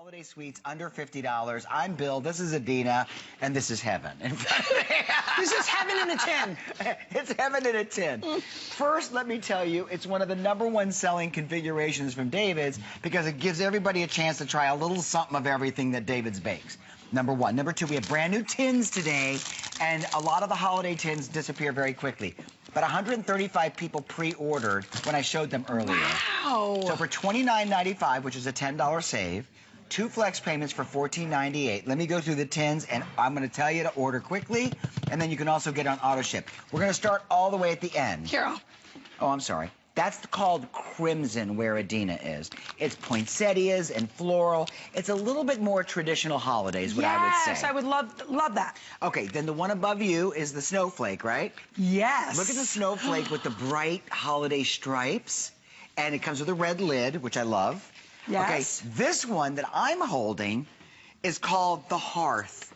Holiday Sweets under $50. I'm Bill, this is Adina, and this is heaven. This is heaven in a tin. It's heaven in a tin. First, let me tell you, it's one of the #1 selling configurations from David's because it gives everybody a chance to try a little something of everything that David's bakes. #1. #2, we have brand new tins today, and a lot of the holiday tins disappear very quickly. But 135 people pre-ordered when I showed them earlier. Wow. So for $29.95, which is a $10 save, 2 flex payments for $14.98. Let me go through the tins, and I'm going to tell you to order quickly, and then you can also get on auto ship. We're going to start all the way at the end. Carol. Oh, I'm sorry. That's called Crimson, where Adina is. It's poinsettias and floral. It's a little bit more traditional holidays, what I would say. Yes, I would love that. Okay, then the one above you is the snowflake, right? Yes. Look at the snowflake with the bright holiday stripes, and it comes with a red lid, which I love. Yes. Okay, this one that I'm holding is called the Hearth.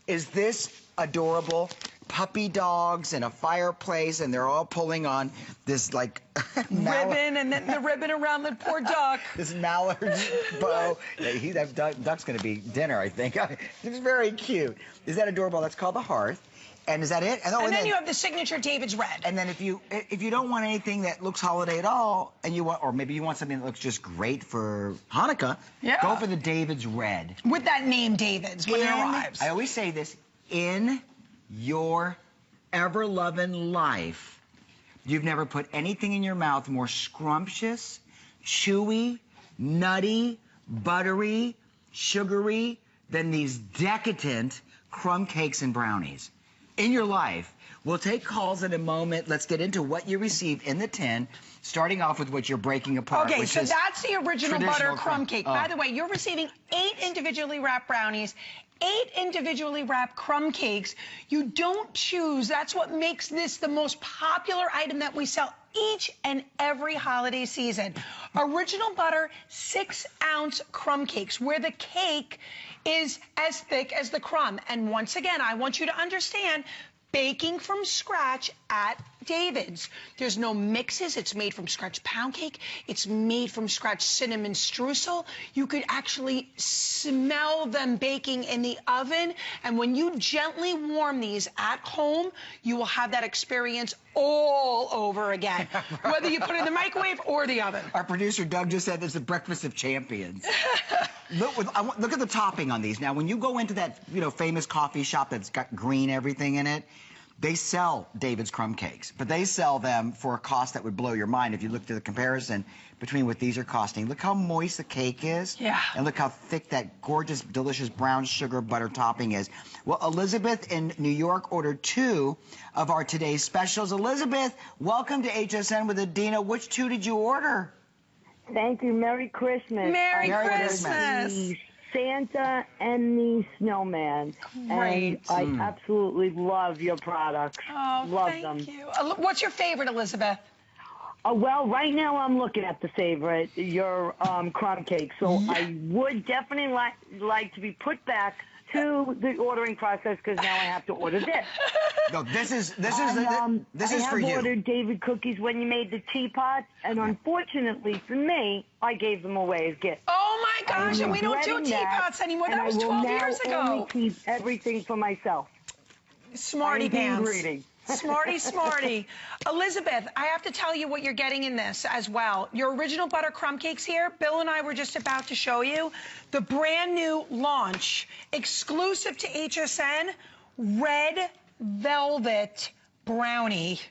Is this adorable? Puppy dogs and a fireplace, and they're all pulling on this, like, ribbon, and then the ribbon around the poor duck. This mallard bow. That duck's going to be dinner, I think. It's very cute. Is that adorable? That's called the Hearth. And is that it? And then you have the signature David's Red. And then if you don't want anything that looks holiday at all, and you want, or maybe you want something that looks just great for Hanukkah, go for the David's Red. With that name, David's, when it arrives. I always say this, in your ever-loving life, you've never put anything in your mouth more scrumptious, chewy, nutty, buttery, sugary than these decadent crumb cakes and brownies. In your life. We'll take calls in a moment. Let's get into what you received in the tin, starting off with what you're breaking apart. Okay, so that's the original butter crumb cake. Oh. By the way, you're receiving 8 individually wrapped brownies, 8 individually wrapped crumb cakes. You don't choose. That's what makes this the most popular item that we sell each and every holiday season. Original butter, 6-ounce crumb cakes, where the cake is as thick as the crumb. And once again, I want you to understand, baking from scratch at David's. There's no mixes. It's made from scratch pound cake. It's made from scratch cinnamon streusel. You could actually smell them baking in the oven. And when you gently warm these at home, you will have that experience all over again, whether you put it in the microwave or the oven. Our producer, Doug, just said there's a breakfast of champions. Look at the topping on these. Now, when you go into that, famous coffee shop that's got green everything in it, they sell David's crumb cakes, but they sell them for a cost that would blow your mind if you looked at the comparison between what these are costing. Look how moist the cake is. Yeah. And look how thick that gorgeous, delicious brown sugar butter topping is. Well, Elizabeth in New York ordered 2 of our today's specials. Elizabeth, welcome to HSN with Adina. Which 2 did you order? Thank you. Merry Christmas. Merry Christmas. The Santa and the Snowman. Great. And I absolutely love your products. Oh, love thank them. you. What's your favorite, Elizabeth? Well, right now I'm looking at the favorite, your crumb cake. So I would definitely like to be put back to the ordering process because now I have to order this. No, this is for you. I have ordered David cookies when you made the teapot, and unfortunately for me, I gave them away as gifts. Oh my gosh, and we don't do teapots anymore. That was 12 years ago. I will now only keep everything for myself. Smarty pants. Reading. Smarty. Elizabeth, I have to tell you what you're getting in this as well. Your original butter crumb cakes here, Bill and I were just about to show you the brand new launch, exclusive to HSN, red velvet brownie.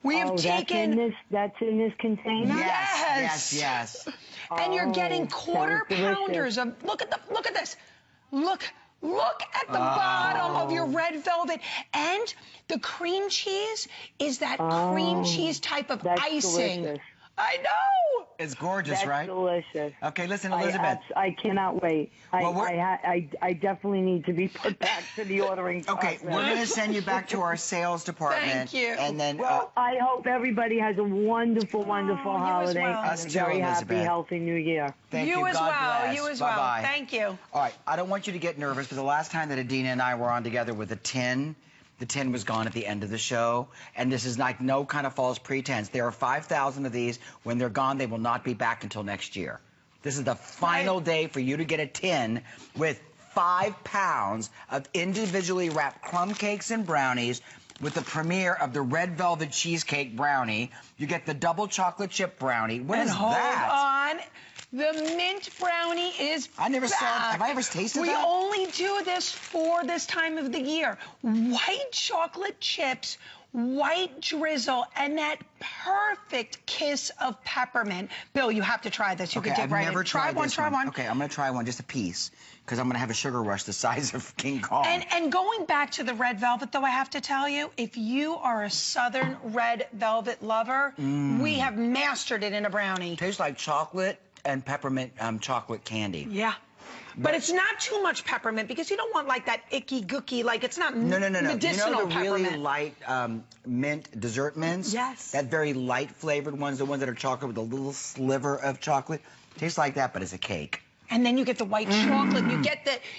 We have taken... That's in this container? Yes. And you're getting quarter pounders of... Look at this. Look at the bottom of your red velvet. And the cream cheese is that cream cheese type of icing. Delicious. I know. It's gorgeous, That's right? Delicious. Okay, listen, Elizabeth. I cannot wait. I definitely need to be put back to the ordering process. Okay, we're going to send you back to our sales department. Thank you. And then, I hope everybody has a wonderful You holiday. as well. Us And too, a very Elizabeth. happy, healthy New Year. thank you. You as God well. bless. You as Bye-bye. well. Thank you. All right, I don't want you to get nervous, but the last time that Adina and I were on together with the tin was gone at the end of the show, and this is like no kind of false pretense. There are 5,000 of these. When they're gone, they will not be back until next year. This is the final day for you to get a tin with 5 pounds of individually wrapped crumb cakes and brownies with the premiere of the red velvet cheesecake brownie. You get the double chocolate chip brownie. What is that? Hold on. The mint brownie is I never back. saw it. Have I ever tasted we that? We only do this for this time of the year. White chocolate chips, white drizzle, and that perfect kiss of peppermint. Bill, you have to try this. You could dig right in. I've never tried this Try one. Okay, I'm going to try one, just a piece, because I'm going to have a sugar rush the size of King Kong. And going back to the red velvet, though, I have to tell you, if you are a Southern red velvet lover, we have mastered it in a brownie. Tastes like chocolate and peppermint chocolate candy. Yeah. But it's not too much peppermint because you don't want like that icky gooky, like it's not medicinal peppermint. You know the really light mint dessert mints? Yes. That very light flavored ones, the ones that are chocolate with a little sliver of chocolate. Tastes like that, but it's a cake. And then you get the white chocolate.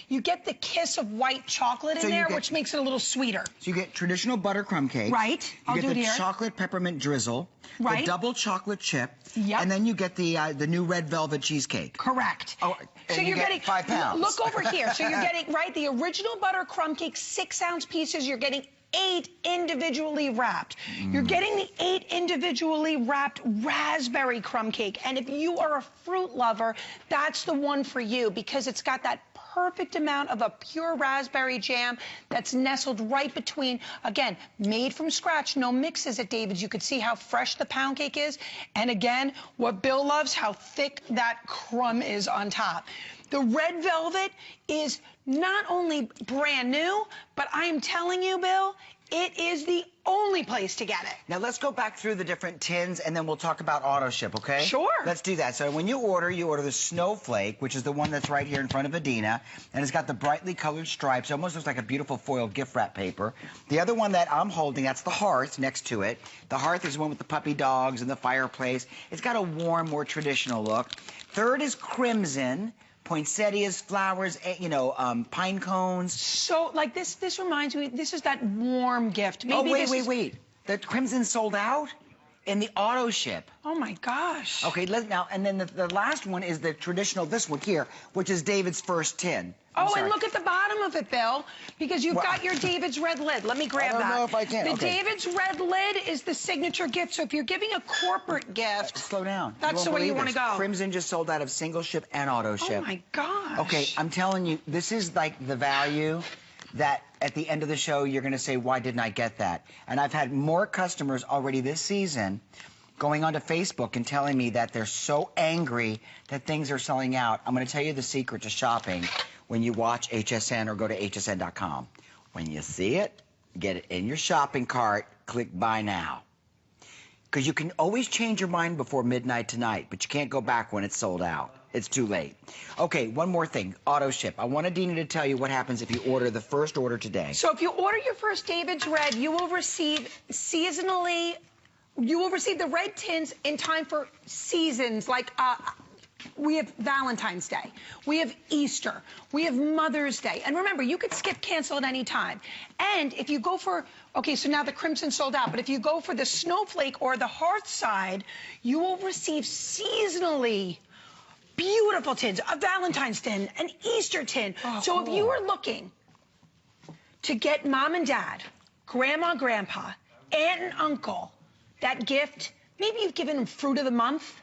You get the kiss of white chocolate in there, which makes it a little sweeter. So you get traditional butter crumb cake. Right. You get the chocolate peppermint drizzle. Right. The double chocolate chip. Yep. And then you get the new red velvet cheesecake. Correct. Oh, and so you're getting 5 pounds. Look over here. So you're getting the original butter crumb cake, 6-ounce pieces. You're getting 8 individually wrapped. You're getting the 8 individually wrapped raspberry crumb cake. And if you are a fruit lover, that's the one for you because it's got that perfect amount of a pure raspberry jam that's nestled right between, again, made from scratch, no mixes at David's. You could see how fresh the pound cake is. And again, what Bill loves, how thick that crumb is on top. The red velvet is not only brand new, but I am telling you, Bill, it is the only place to get it. Now let's go back through the different tins and then we'll talk about auto ship, okay? Sure. Let's do that. So when you order the snowflake, which is the one that's right here in front of Adina, and it's got the brightly colored stripes. It almost looks like a beautiful foil gift wrap paper. The other one that I'm holding, that's the Hearth next to it. The Hearth is the one with the puppy dogs and the fireplace. It's got a warm, more traditional look. Third is Crimson. Poinsettias, flowers, pine cones. So, like, this reminds me, this is that warm gift. Maybe wait. The Crimson sold out in the auto ship. Oh, my gosh. Okay, now, and then the last one is the traditional, this one here, which is David's first tin. And look at the bottom of it, Bill, because you've got your David's red lid. Let me grab that. I don't know if I can. The David's red lid is the signature gift. So if you're giving a corporate gift, slow down. That's the way you want to go. Crimson just sold out of single ship and auto ship. Oh my gosh. Okay, I'm telling you, this is like the value that at the end of the show you're going to say, why didn't I get that? And I've had more customers already this season going onto Facebook and telling me that they're so angry that things are selling out. I'm going to tell you the secret to shopping when you watch HSN or go to hsn.com. When you see it, get it in your shopping cart, click buy now. Because you can always change your mind before midnight tonight, but you can't go back when it's sold out. It's too late. Okay, one more thing, auto ship. I want Adina to tell you what happens if you order the first order today. So if you order your first David's Red, you will receive the red tins in time for seasons like we have Valentine's Day, we have Easter, we have Mother's Day. And remember, you could skip cancel at any time. And if you go for, so now the Crimson sold out, but if you go for the Snowflake or the Hearthside, you will receive seasonally beautiful tins, a Valentine's tin, an Easter tin. So if you are looking to get mom and dad, grandma, grandpa, aunt and uncle, that gift, maybe you've given them fruit of the month,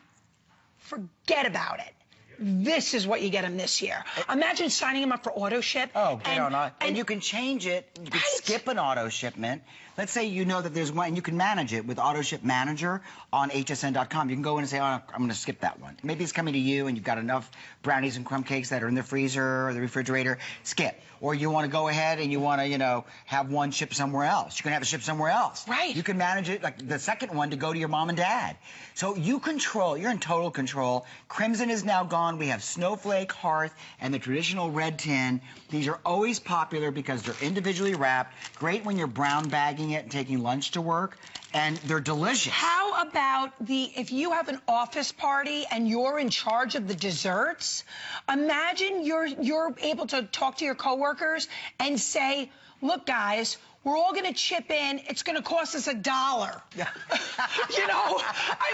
forget about it. This is what you get them this year. Imagine signing them up for auto ship. And you can change it. You can skip an auto shipment. Let's say you know that there's one, and you can manage it with Auto Ship Manager on hsn.com. You can go in and say, I'm going to skip that one. Maybe it's coming to you, and you've got enough brownies and crumb cakes that are in the freezer or the refrigerator. Skip. Or you want to go ahead and you want to, have one shipped somewhere else. You can have it shipped somewhere else. Right. You can manage it, like the second one, to go to your mom and dad. So you control. You're in total control. Crimson is now gone. We have Snowflake, Hearth, and the traditional red tin. These are always popular because they're individually wrapped. Great when you're brown bagging it and taking lunch to work. And they're delicious. How about if you have an office party and you're in charge of the desserts, imagine you're able to talk to your coworkers and say, look, guys, we're all going to chip in. It's going to cost us $1. I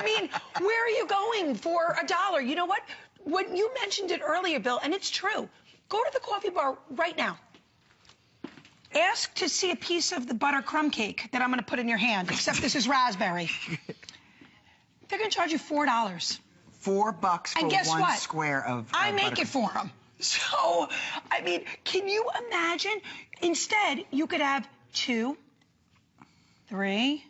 mean, where are you going for $1? You know what? when you mentioned it earlier, Bill, and it's true, go to the coffee bar right now. Ask to see a piece of the butter crumb cake that I'm going to put in your hand, except this is raspberry. They're going to charge you $4. $4 for and guess one what? square of I make it for them. So, I mean, can you imagine? Instead, you could have 2, 3,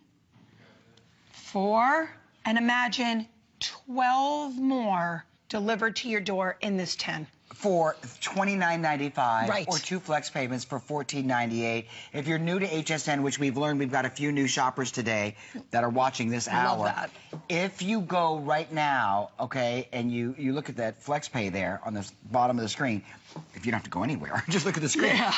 4, and imagine 12 more delivered to your door in this 10. For $29.95, Right. or 2 flex payments for $14.98. If you're new to HSN, which we've learned we've got a few new shoppers today that are watching this hour. Love that. If you go right now, okay, and you look at that flex pay there on the bottom of the screen, if you don't have to go anywhere, just look at the screen. Yeah.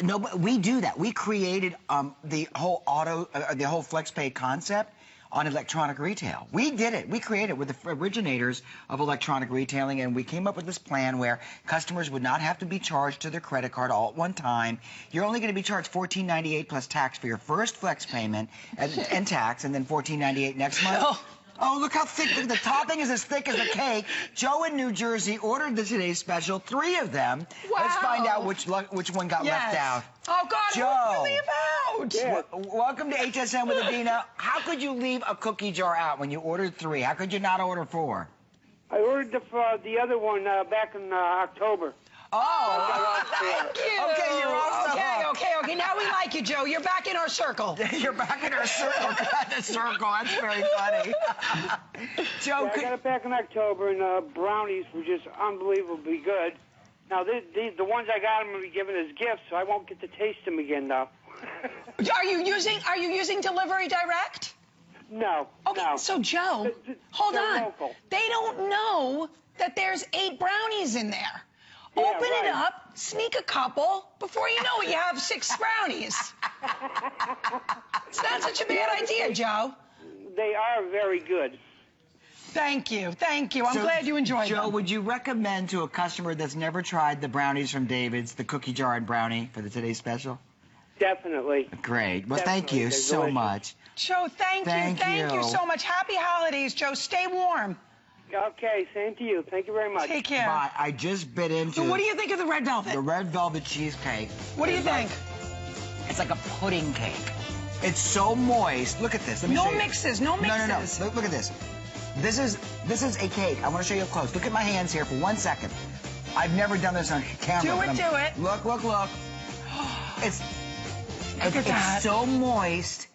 No, but we do that. We created the whole flex pay concept on electronic retail. We did it. We created it with the originators of electronic retailing, and we came up with this plan where customers would not have to be charged to their credit card all at one time. You're only going to be charged $14.98 plus tax for your first flex payment and tax, and then $14.98 next month. Oh, look how thick. The topping is as thick as a cake. Joe in New Jersey ordered the today's special, 3 of them. Wow. Let's find out which one got left out. Oh, God, Joe. what did we leave out? Yeah. Welcome to HSN with Adina. How could you leave a cookie jar out when you ordered 3? How could you not order 4? I ordered the other one back in October. Oh, Thank you. Okay, you're off the hook. Okay. Now we like you, Joe. You're back in our circle. You're back in our circle. The circle. That's very funny. Joe, Yeah, I got it back in October, and brownies were just unbelievably good. Now, the ones I got, I'm going to be giving as gifts, so I won't get to taste them again, though. Are you using delivery direct? No. Okay, no. so Joe, hold they're on. local. They don't know that there's 8 brownies in there. Yeah, Open it right. up, sneak a couple. Before you know it, you have 6 brownies. It's not such a bad idea, Joe. They are very good. Thank you. I'm So, glad you enjoyed Joe, them. would you recommend to a customer that's never tried the brownies from David's, the cookie jar and brownie for the today's special? Definitely. Great. Well, thank Definitely. you They're so delicious. much. Joe, thank you you. so much. Happy holidays, Joe. Stay warm. Okay, same to you. Thank you very much. Take care. Bye. I just bit into So what do you think of the red velvet? the red velvet cheesecake. What do you think? It's like a pudding cake. It's so moist. Look at this. Let me No show you. mixes, no No. mixes. Look at this. This is a cake. I want to show you up close. Look at my hands here for 1 second. I've never done this on camera. Do it. Look. It's Look at that. It's so moist.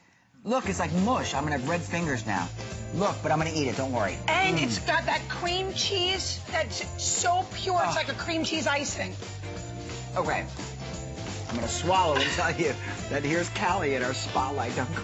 Look, it's like mush. I'm gonna have red fingers now. Look, but I'm gonna eat it. Don't worry. And it's got that cream cheese that's so pure. It's like a cream cheese icing. Okay. I'm gonna swallow and tell you that here's Callie in our spotlight. Don't go.